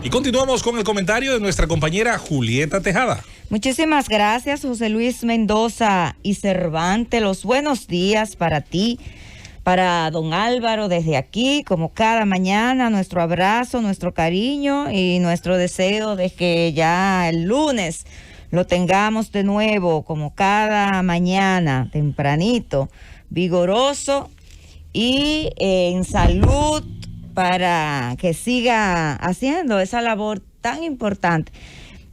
Y continuamos con el comentario de nuestra compañera Julieta Tejada. Muchísimas gracias, José Luis Mendoza y Cervantes. Los buenos días para ti, para don Álvaro desde aquí, como cada mañana, nuestro abrazo, nuestro cariño y nuestro deseo de que ya el lunes lo tengamos de nuevo, como cada mañana, tempranito, vigoroso y en salud, para que siga haciendo esa labor tan importante.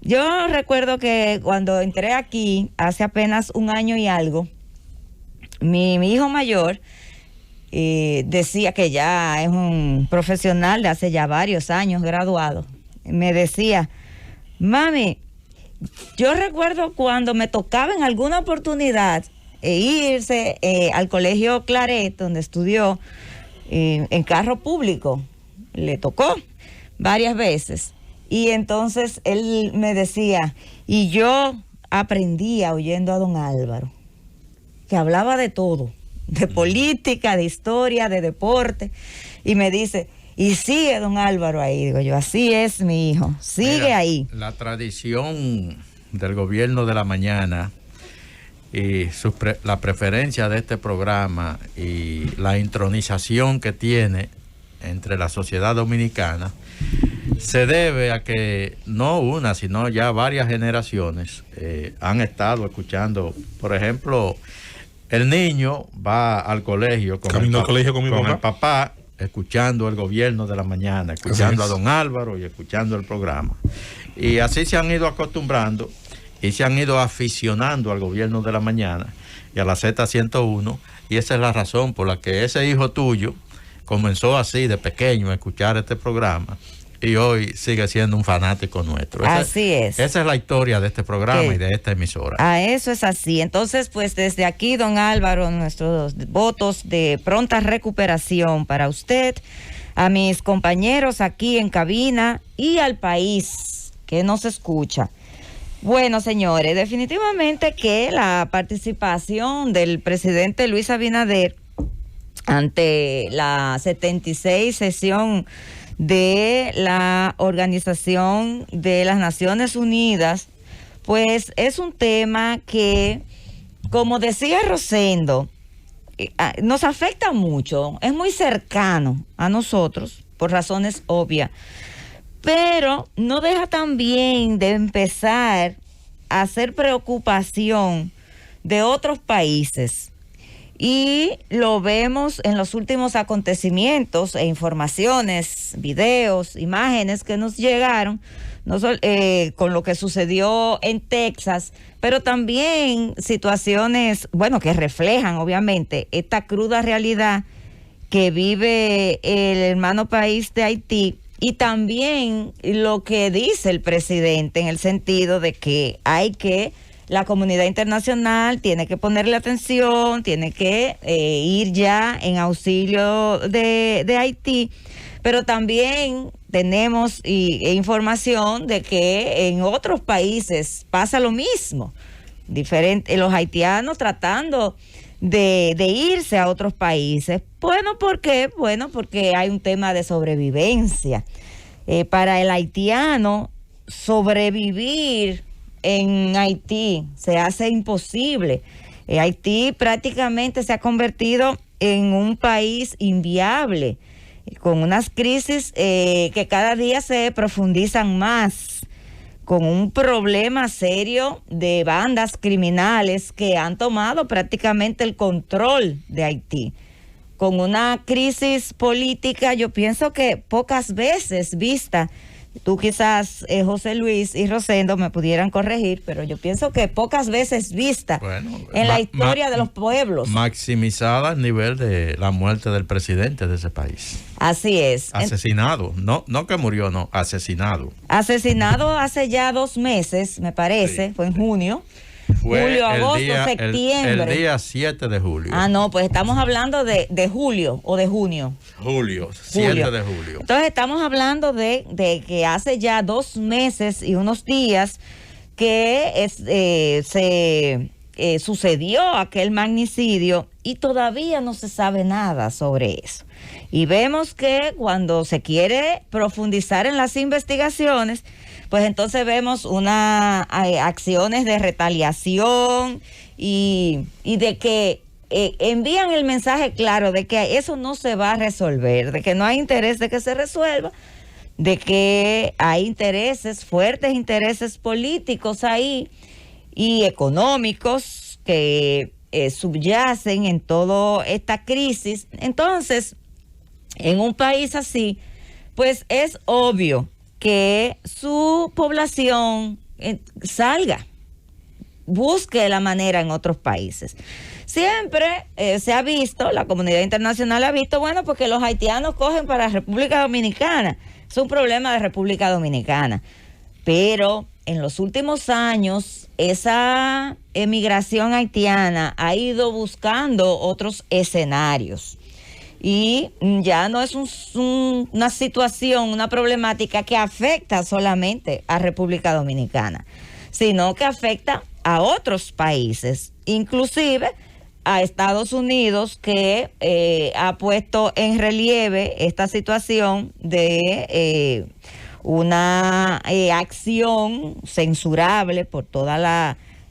Yo recuerdo que cuando entré aquí, hace apenas un año y algo, mi hijo mayor decía que ya es un profesional de hace ya varios años, graduado. Me decía, mami, yo recuerdo cuando me tocaba en alguna oportunidad irse al colegio Claret, donde estudió, en carro público, le tocó varias veces. Y entonces él me decía, y yo aprendía oyendo a don Álvaro, que hablaba de todo, de política, de historia, de deporte, y me dice, y sigue don Álvaro ahí. Digo yo, así es mi hijo, sigue. Mira, ahí. La tradición del gobierno de la mañana y la preferencia de este programa y la intronización que tiene entre la sociedad dominicana se debe a que no una, sino ya varias generaciones han estado escuchando. Por ejemplo, el niño va al colegio con el papá, escuchando el gobierno de la mañana, escuchando a don Álvaro y escuchando el programa. Y así se han ido acostumbrando y se han ido aficionando al gobierno de la mañana y a la Z101, y esa es la razón por la que ese hijo tuyo comenzó así de pequeño a escuchar este programa y hoy sigue siendo un fanático nuestro. Así es. Esa es la historia de este programa y de esta emisora. Eso es así. Entonces, pues desde aquí, don Álvaro, nuestros votos de pronta recuperación para usted, a mis compañeros aquí en cabina y al país que nos escucha. Bueno, señores, definitivamente que la participación del presidente Luis Abinader ante la 76 sesión de la Organización de las Naciones Unidas, pues es un tema que, como decía Rosendo, nos afecta mucho, es muy cercano a nosotros, por razones obvias, pero no deja también de empezar a hacer preocupación de otros países. Y lo vemos en los últimos acontecimientos e informaciones, videos, imágenes que nos llegaron, no solo, con lo que sucedió en Texas, pero también situaciones, bueno, que reflejan obviamente esta cruda realidad que vive el hermano país de Haití, y también lo que dice el presidente en el sentido de que la comunidad internacional tiene que ponerle atención, tiene que ir ya en auxilio de Haití, pero también tenemos información de que en otros países pasa lo mismo, los haitianos tratando de irse a otros países. Bueno, ¿por qué? Bueno, porque hay un tema de sobrevivencia. Para el haitiano, sobrevivir en Haití se hace imposible. Haití prácticamente se ha convertido en un país inviable, con unas crisis que cada día se profundizan más, con un problema serio de bandas criminales que han tomado prácticamente el control de Haití, con una crisis política, yo pienso que pocas veces vista. Tú quizás, José Luis y Rosendo, me pudieran corregir, pero yo pienso que pocas veces vista en la historia de los pueblos. Maximizada al nivel de la muerte del presidente de ese país. Así es. Asesinado, no que murió, no, asesinado. Asesinado hace ya 2 meses, me parece, fue en junio. Julio, agosto, septiembre. El día 7 de julio. Ah, no, pues estamos hablando de julio o de junio. Julio, 7 de julio. Entonces estamos hablando de que hace ya 2 meses y unos días que sucedió aquel magnicidio y todavía no se sabe nada sobre eso. Y vemos que cuando se quiere profundizar en las investigaciones, pues entonces vemos acciones de retaliación y de que envían el mensaje claro de que eso no se va a resolver, de que no hay interés de que se resuelva, de que hay intereses, fuertes intereses políticos ahí y económicos que subyacen en toda esta crisis. Entonces, en un país así, pues es obvio que su población salga, busque la manera en otros países. Siempre se ha visto, la comunidad internacional ha visto, bueno, porque los haitianos cogen para República Dominicana. Es un problema de República Dominicana. Pero en los últimos años, esa emigración haitiana ha ido buscando otros escenarios. Y ya no es una situación, una problemática que afecta solamente a República Dominicana, sino que afecta a otros países, inclusive a Estados Unidos, que ha puesto en relieve esta situación de una acción censurable por todos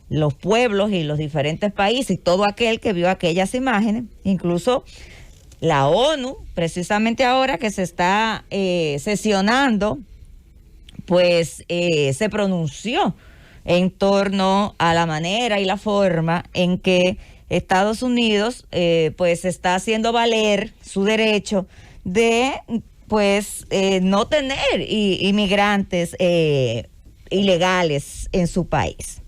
los pueblos y los diferentes países y todo aquel que vio aquellas imágenes. Incluso la ONU, precisamente ahora que se está sesionando, pues se pronunció en torno a la manera y la forma en que Estados Unidos pues está haciendo valer su derecho de pues no tener inmigrantes ilegales en su país.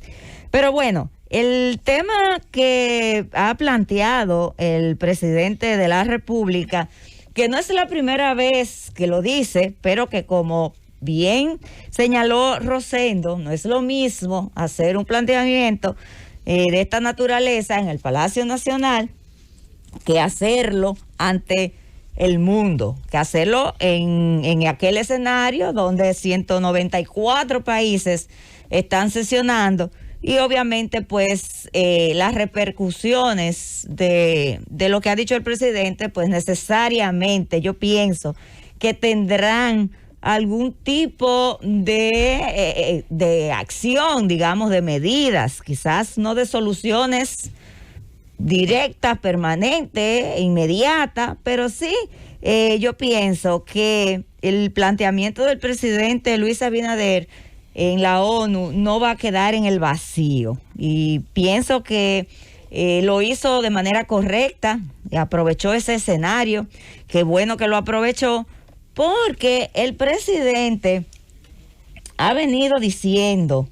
Pero bueno, el tema que ha planteado el presidente de la República, que no es la primera vez que lo dice, pero que como bien señaló Rosendo, no es lo mismo hacer un planteamiento de esta naturaleza en el Palacio Nacional que hacerlo ante el mundo, que hacerlo en aquel escenario donde 194 países están sesionando y obviamente pues las repercusiones de lo que ha dicho el presidente pues necesariamente yo pienso que tendrán algún tipo de acción, digamos, de medidas, quizás no de soluciones directas, permanentes, inmediatas, pero sí yo pienso que el planteamiento del presidente Luis Abinader en la ONU no va a quedar en el vacío y pienso que lo hizo de manera correcta, aprovechó ese escenario, qué bueno que lo aprovechó, porque el presidente ha venido diciendo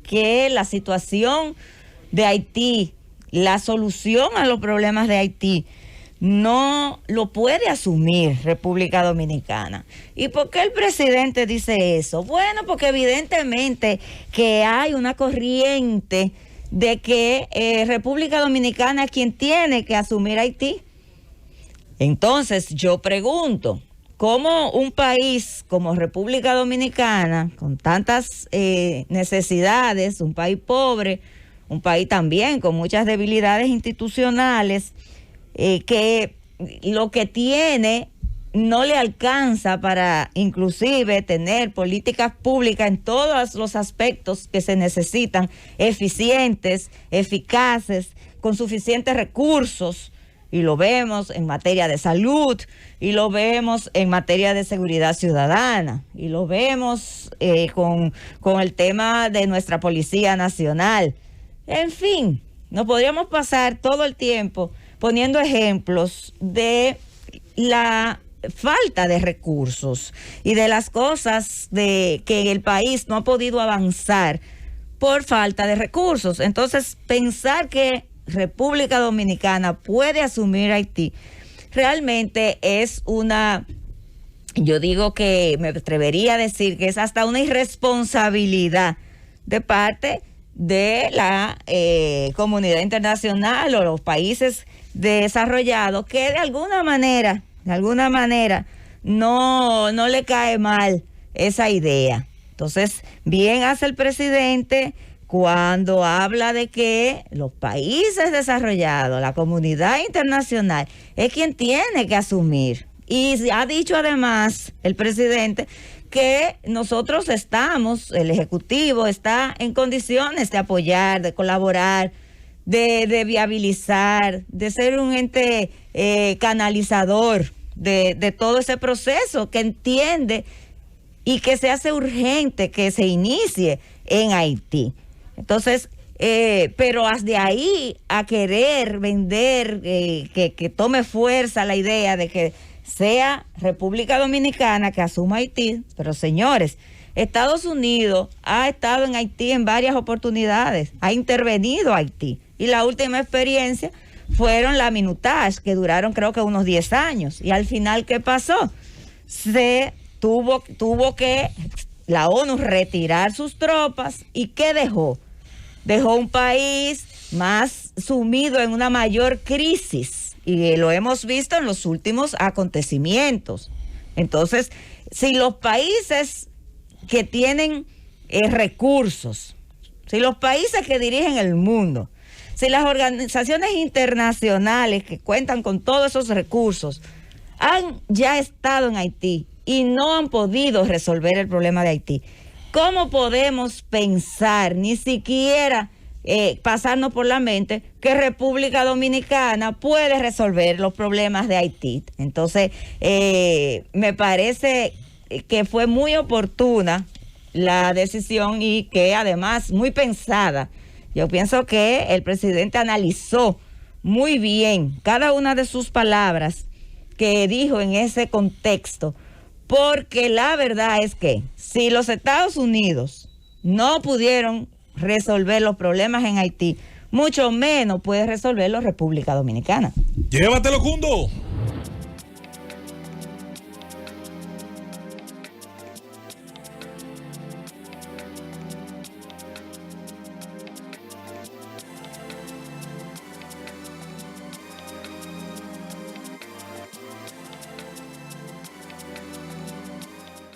que la situación de Haití, la solución a los problemas de Haití, no lo puede asumir República Dominicana. ¿Y por qué el presidente dice eso? Bueno, porque evidentemente que hay una corriente de que República Dominicana es quien tiene que asumir Haití. Entonces yo pregunto, ¿cómo un país como República Dominicana, con tantas necesidades, un país pobre, un país también con muchas debilidades institucionales, que lo que tiene no le alcanza para inclusive tener políticas públicas en todos los aspectos que se necesitan, eficientes, eficaces, con suficientes recursos? Y lo vemos en materia de salud, y lo vemos en materia de seguridad ciudadana, y lo vemos con el tema de nuestra Policía Nacional. En fin, nos podríamos pasar todo el tiempo poniendo ejemplos de la falta de recursos y de las cosas que el país no ha podido avanzar por falta de recursos. Entonces, pensar que República Dominicana puede asumir Haití realmente es yo digo que me atrevería a decir que es hasta una irresponsabilidad de parte de la comunidad internacional o los países desarrollados, que de alguna manera no le cae mal esa idea. Entonces, bien hace el presidente cuando habla de que los países desarrollados, la comunidad internacional, es quien tiene que asumir. Y ha dicho además el presidente que nosotros estamos, el Ejecutivo está en condiciones de apoyar, de colaborar, de viabilizar, de ser un ente canalizador de todo ese proceso que entiende y que se hace urgente que se inicie en Haití. Entonces, pero de ahí a querer vender, que tome fuerza la idea de que sea República Dominicana que asuma Haití, pero señores, Estados Unidos ha estado en Haití en varias oportunidades, ha intervenido Haití, y la última experiencia fueron la Minutage, que duraron creo que unos 10 años, y al final, ¿qué pasó? Se tuvo que la ONU retirar sus tropas, y ¿qué dejó? Dejó un país más sumido en una mayor crisis, y lo hemos visto en los últimos acontecimientos. Entonces, si los países que tienen recursos, si los países que dirigen el mundo, si las organizaciones internacionales que cuentan con todos esos recursos han ya estado en Haití y no han podido resolver el problema de Haití, ¿cómo podemos pensar, ni siquiera pasarnos por la mente, que República Dominicana puede resolver los problemas de Haití? Entonces, me parece que fue muy oportuna la decisión y que además muy pensada. Yo pienso que el presidente analizó muy bien cada una de sus palabras que dijo en ese contexto, porque la verdad es que si los Estados Unidos no pudieron resolver los problemas en Haití, mucho menos puede resolverlo República Dominicana. Llévatelo, Cundo.